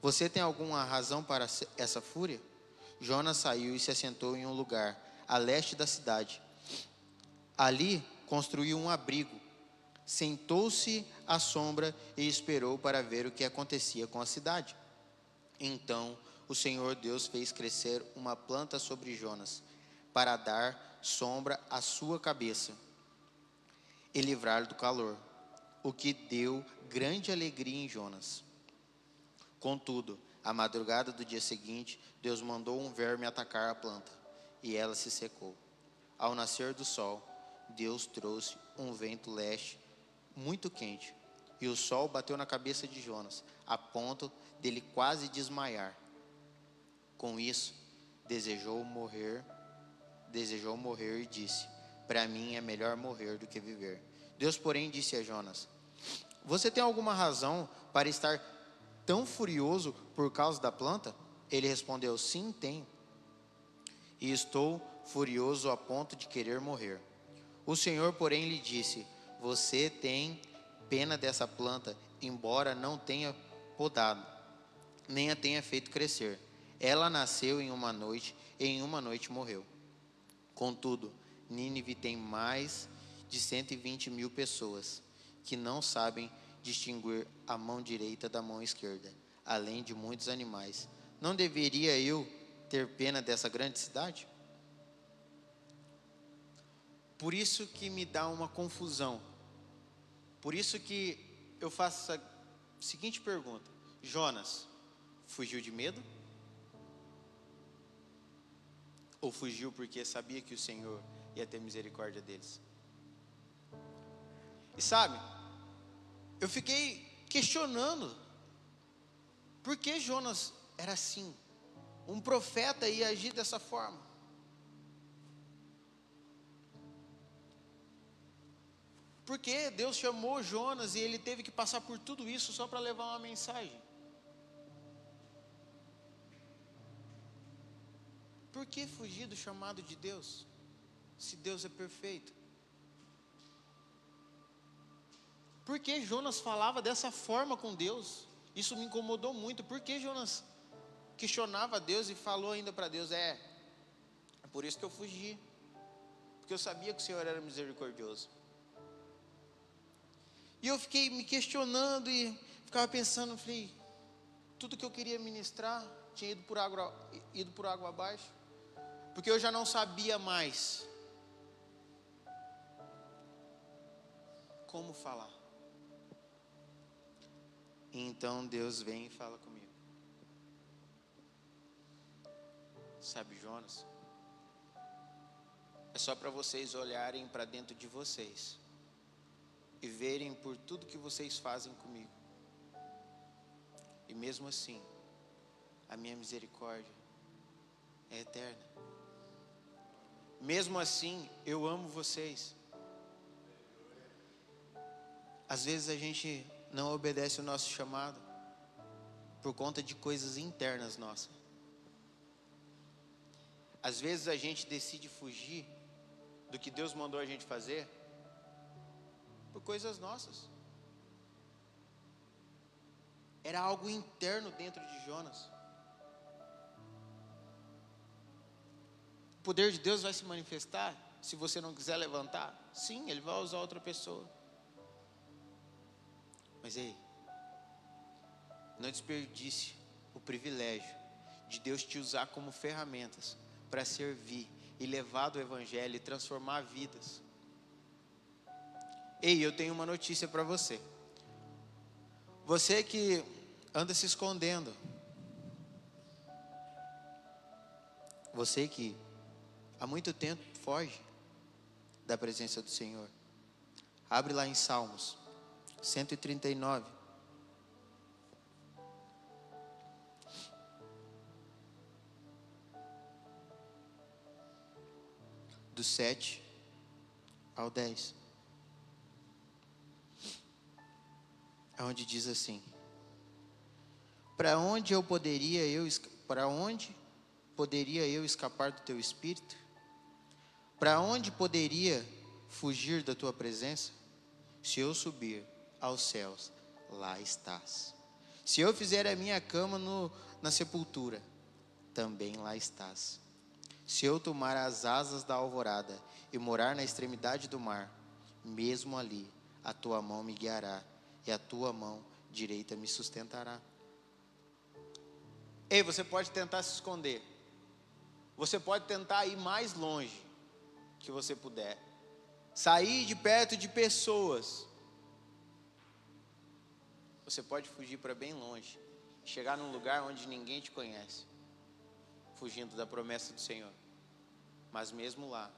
você tem alguma razão para essa fúria? Jonas saiu e se assentou em um lugar a leste da cidade. Ali construiu um abrigo, sentou-se à sombra e esperou para ver o que acontecia com a cidade. Então o Senhor Deus fez crescer uma planta sobre Jonas, para dar sombra à sua cabeça e livrar-lo do calor, o que deu grande alegria em Jonas. Contudo, à madrugada do dia seguinte, Deus mandou um verme atacar a planta, e ela se secou. Ao nascer do sol, Deus trouxe um vento leste muito quente, e o sol bateu na cabeça de Jonas, a ponto dele quase desmaiar. Com isso, desejou morrer e disse: para mim é melhor morrer do que viver. Deus, porém, disse a Jonas: você tem alguma razão para estar tão furioso por causa da planta? Ele respondeu: sim, tenho. E estou furioso a ponto de querer morrer. O Senhor, porém, lhe disse: você tem pena dessa planta, embora não tenha podado, nem a tenha feito crescer. Ela nasceu em uma noite, e em uma noite morreu. Contudo, Nínive tem mais de 120.000 pessoas que não sabem distinguir a mão direita da mão esquerda, além de muitos animais. Não deveria eu ter pena dessa grande cidade? Por isso que me dá uma confusão. Por isso que eu faço a seguinte pergunta: Jonas fugiu de medo? Ou fugiu porque sabia que o Senhor ia ter misericórdia deles? E sabe, eu fiquei questionando, por que Jonas era assim? Um profeta ia agir dessa forma? Por que Deus chamou Jonas e ele teve que passar por tudo isso só para levar uma mensagem? Por que fugir do chamado de Deus, se Deus é perfeito? Por que Jonas falava dessa forma com Deus? Isso me incomodou muito. Por que Jonas questionava Deus e falou ainda para Deus: é por isso que eu fugi, porque eu sabia que o Senhor era misericordioso. E eu fiquei me questionando e ficava pensando, falei, tudo que eu queria ministrar tinha ido por água abaixo, porque eu já não sabia mais como falar. Então Deus vem e fala comigo: sabe, Jonas, é só para vocês olharem para dentro de vocês e verem por tudo que vocês fazem comigo, e mesmo assim a minha misericórdia é eterna. Mesmo assim, eu amo vocês. Às vezes a gente não obedece o nosso chamado por conta de coisas internas nossas. Às vezes a gente decide fugir do que Deus mandou a gente fazer por coisas nossas. Era algo interno dentro de Jonas. O poder de Deus vai se manifestar se você não quiser levantar. Sim, Ele vai usar outra pessoa. Mas ei, não desperdice o privilégio de Deus te usar como ferramentas para servir e levar do Evangelho e transformar vidas. Ei, eu tenho uma notícia para você. Você que anda se escondendo. Você que há muito tempo foge da presença do Senhor. Abre lá em Salmos 139. Do 7 ao 10. É onde diz assim: Para onde poderia eu escapar do teu espírito? Para onde poderia fugir da tua presença? Se eu subir aos céus, lá estás. Se eu fizer a minha cama na sepultura, também lá estás. Se eu tomar as asas da alvorada e morar na extremidade do mar, mesmo ali a tua mão me guiará e a tua mão direita me sustentará. Ei, você pode tentar se esconder. Você pode tentar ir mais longe que você puder. Sair de perto de pessoas. Você pode fugir para bem longe. Chegar num lugar onde ninguém te conhece. Fugindo da promessa do Senhor. Mas mesmo lá,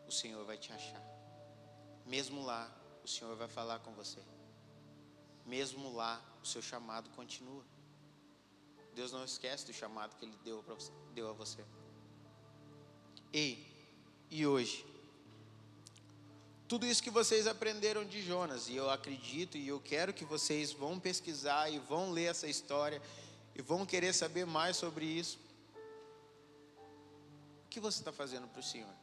o Senhor vai te achar. Mesmo lá, o Senhor vai falar com você. Mesmo lá, o seu chamado continua. Deus não esquece do chamado que Ele deu a você. Ei, e hoje? Tudo isso que vocês aprenderam de Jonas, e eu acredito e eu quero que vocês vão pesquisar e vão ler essa história e vão querer saber mais sobre isso. O que você está fazendo para o Senhor?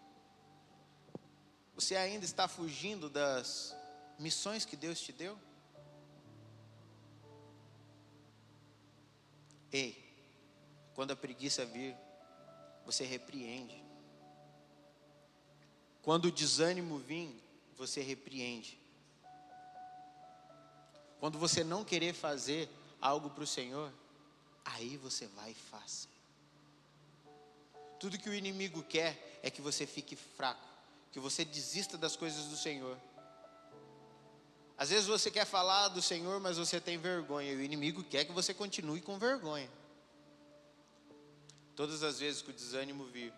Você ainda está fugindo das missões que Deus te deu? Ei, quando a preguiça vir, você repreende. Quando o desânimo vir, você repreende. Quando você não querer fazer algo para o Senhor, aí você vai e faça. Tudo que o inimigo quer é que você fique fraco, que você desista das coisas do Senhor. Às vezes você quer falar do Senhor, mas você tem vergonha, e o inimigo quer que você continue com vergonha. Todas as vezes que o desânimo vir,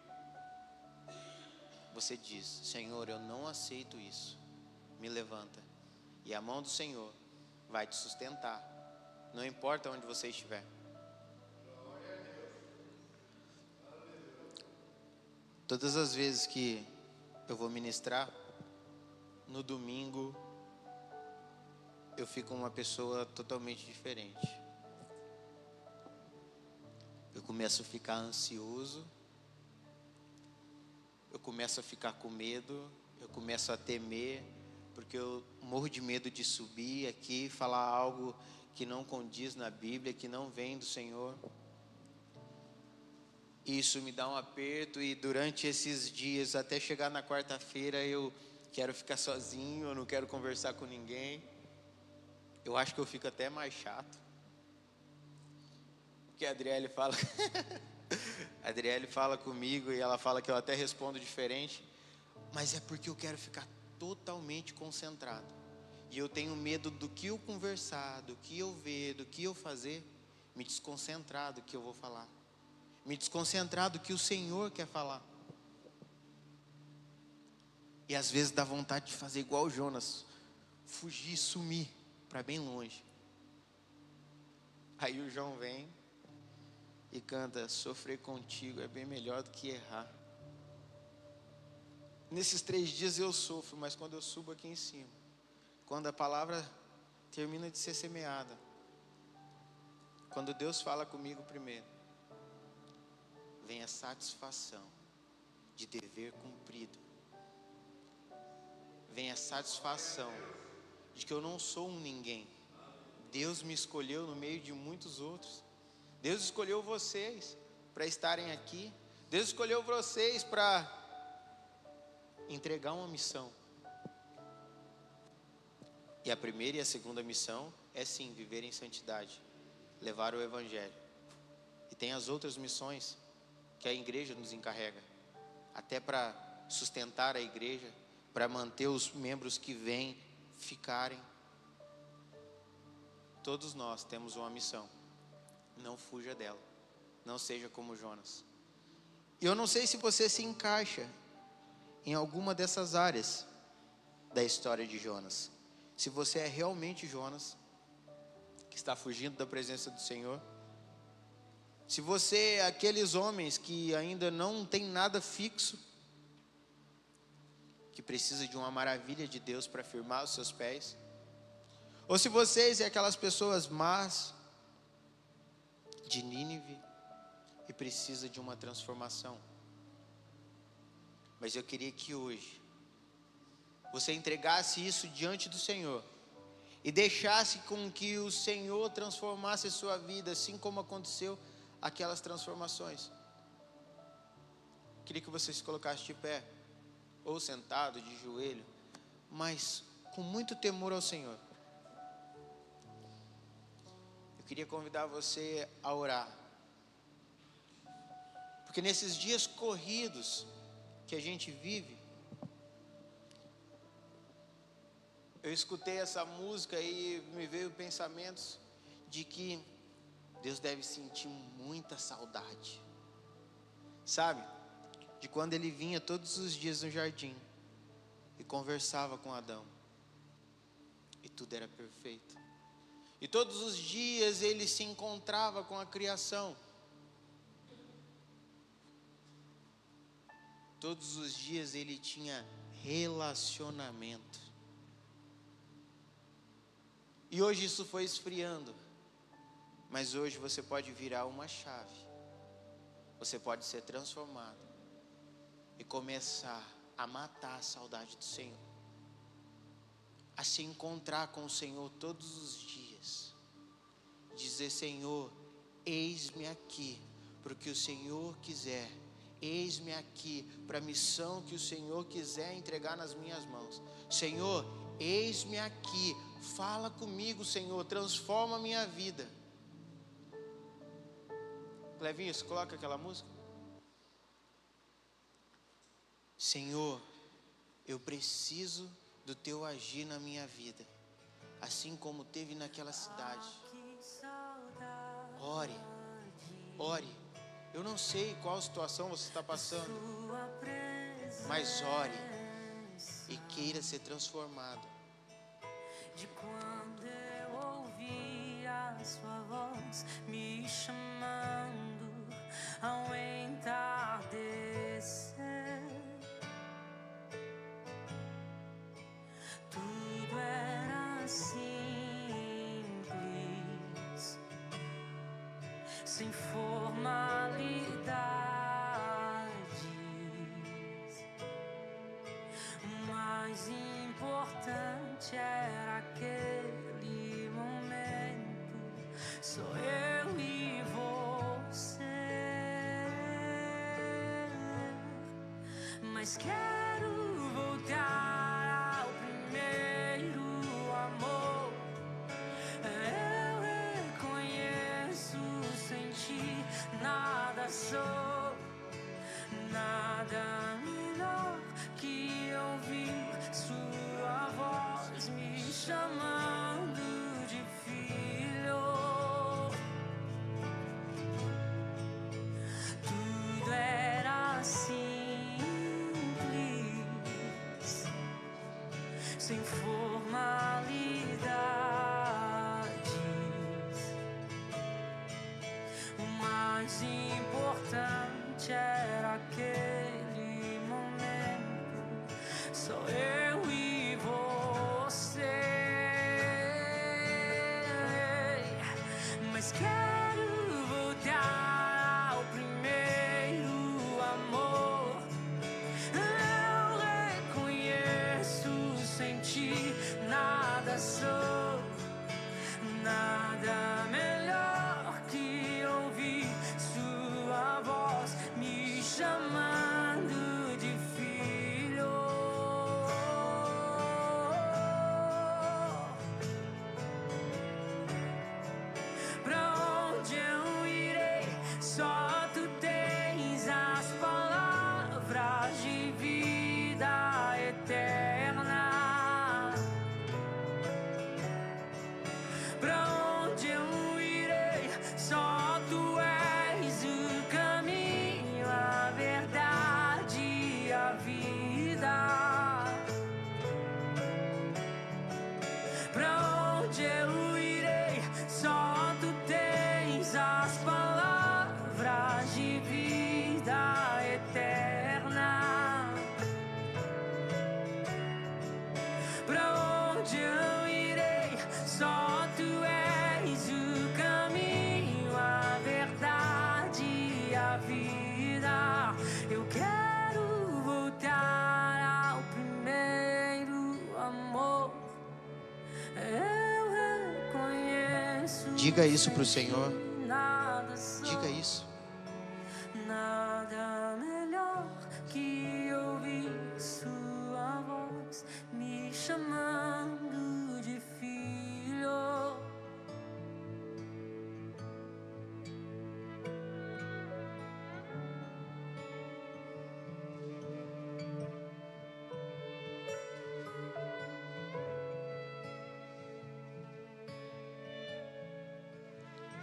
você diz: Senhor, eu não aceito isso, me levanta, e a mão do Senhor vai te sustentar, não importa onde você estiver. Todas as vezes que eu vou ministrar, no domingo, eu fico uma pessoa totalmente diferente. Eu começo a ficar ansioso, eu começo a ficar com medo, eu começo a temer, porque eu morro de medo de subir aqui e falar algo que não condiz na Bíblia, que não vem do Senhor. Isso me dá um aperto, e durante esses dias, até chegar na quarta-feira, eu quero ficar sozinho, eu não quero conversar com ninguém. Eu acho que eu fico até mais chato. Porque a Adriele fala a Adriele fala comigo e ela fala que eu até respondo diferente, mas é porque eu quero ficar totalmente concentrado. E eu tenho medo do que eu conversar, do que eu ver, do que eu fazer, me desconcentrar do que eu vou falar. Me desconcentrar do que o Senhor quer falar. E às vezes dá vontade de fazer igual o Jonas, fugir, sumir para bem longe. Aí o João vem e canta: sofrer contigo é bem melhor do que errar. Nesses 3 dias eu sofro, mas quando eu subo aqui em cima, quando a palavra termina de ser semeada, quando Deus fala comigo primeiro, vem a satisfação de dever cumprido. Vem a satisfação de que eu não sou um ninguém. Deus me escolheu no meio de muitos outros. Deus escolheu vocês para estarem aqui. Deus escolheu vocês para entregar uma missão. E a primeira e a segunda missão é sim, viver em santidade, levar o Evangelho. E tem as outras missões que a igreja nos encarrega, até para sustentar a igreja, para manter os membros que vêm ficarem. Todos nós temos uma missão. Não fuja dela. Não seja como Jonas. E eu não sei se você se encaixa em alguma dessas áreas da história de Jonas. Se você é realmente Jonas, que está fugindo da presença do Senhor. Se você é aqueles homens que ainda não tem nada fixo, que precisa de uma maravilha de Deus para firmar os seus pés. Ou se vocês é aquelas pessoas más de Nínive e precisa de uma transformação. Mas eu queria que hoje você entregasse isso diante do Senhor e deixasse com que o Senhor transformasse a sua vida, assim como aconteceu aquelas transformações. Queria que você se colocasse de pé, ou sentado, de joelho, mas com muito temor ao Senhor. Eu queria convidar você a orar, porque nesses dias corridos que a gente vive, eu escutei essa música e me veio pensamentos de que Deus deve sentir muita saudade, sabe? De quando ele vinha todos os dias no jardim e conversava com Adão, e tudo era perfeito. E todos os dias ele se encontrava com a criação. Todos os dias ele tinha relacionamento. E hoje isso foi esfriando. Mas hoje você pode virar uma chave. Você pode ser transformado e começar a matar a saudade do Senhor, a se encontrar com o Senhor todos os dias, dizer: Senhor, eis-me aqui para o que o Senhor quiser, eis-me aqui para a missão que o Senhor quiser entregar nas minhas mãos. Senhor, eis-me aqui, fala comigo, Senhor, transforma a minha vida. Clevinho, você coloca aquela música? Senhor, eu preciso do teu agir na minha vida, assim como teve naquela cidade. Ore, ore. Eu não sei qual situação você está passando, mas ore e queira ser transformado. De quando eu ouvi a sua voz me chamando ao entardecer, tudo era simples, sem formalidades. O mais importante era aquele momento, sou eu e você. Mas quero voltar ao primeiro amor. Eu reconheço sem ti nada sou, nada melhor que ouvir sua voz me chamando de filho. Tudo era simples, mas quero voltar ao primeiro amor. Eu reconheço, sem ti nada sou, nada melhor que ouvir sua voz me chamando de filho. Pra onde eu irei? Só tu tens as palavras de vida eterna. Pra onde eu irei? Só tu és o caminho, a verdade e a vida. Pra onde eu irei? Só tu tens as palavras de vida eterna. Pra onde eu irei? Só tu és o caminho, a verdade e a vida. Eu quero voltar ao primeiro amor. Eu reconheço. Diga isso pro Senhor. Nada sou, Diga isso. nada melhor que ouvir sua voz me chamando de filho.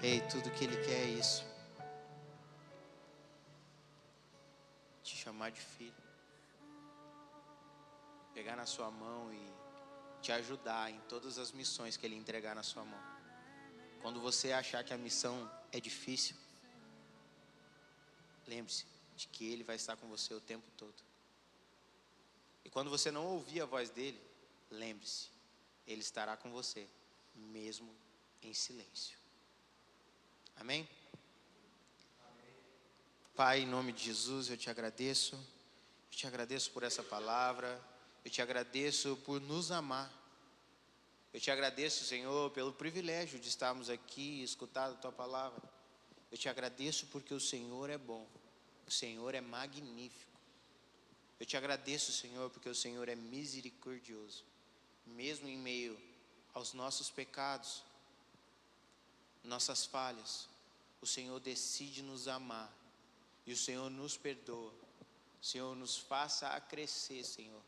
Ei, tudo que Ele quer é isso. Te chamar de filho. Pegar na sua mão e te ajudar em todas as missões que Ele entregar na sua mão. Quando você achar que a missão é difícil, lembre-se de que Ele vai estar com você o tempo todo. E quando você não ouvir a voz dEle, lembre-se, Ele estará com você, mesmo em silêncio. Amém? Pai, em nome de Jesus, eu te agradeço. Eu te agradeço por essa palavra. Eu te agradeço por nos amar. Eu te agradeço, Senhor, pelo privilégio de estarmos aqui e escutar a tua palavra. Eu te agradeço porque o Senhor é bom. O Senhor é magnífico. Eu te agradeço, Senhor, porque o Senhor é misericordioso. Mesmo em meio aos nossos pecados, nossas falhas, o Senhor decide nos amar. E o Senhor nos perdoa. O Senhor nos faça a crescer, Senhor.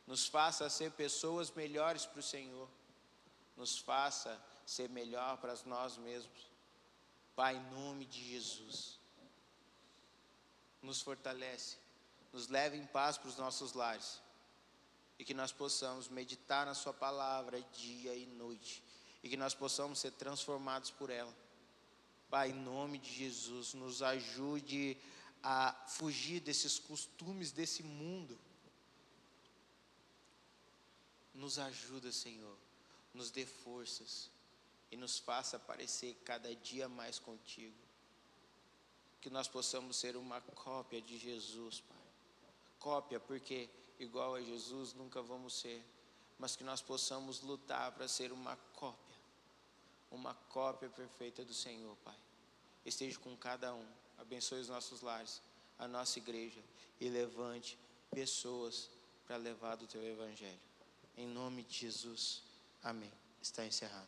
Nos faça ser pessoas melhores para o Senhor. Nos faça ser melhor para nós mesmos. Pai, em nome de Jesus, nos fortalece. Nos leve em paz para os nossos lares. E que nós possamos meditar na sua palavra dia e noite. E que nós possamos ser transformados por ela. Pai, em nome de Jesus, nos ajude a fugir desses costumes desse mundo. Nos ajuda, Senhor, nos dê forças e nos faça parecer cada dia mais contigo. Que nós possamos ser uma cópia de Jesus, Pai. Cópia, porque igual a Jesus nunca vamos ser, mas que nós possamos lutar para ser uma cópia perfeita do Senhor, Pai. Esteja com cada um, abençoe os nossos lares, a nossa igreja, e levante pessoas para levar do teu evangelho. Em nome de Jesus, amém. Está encerrado.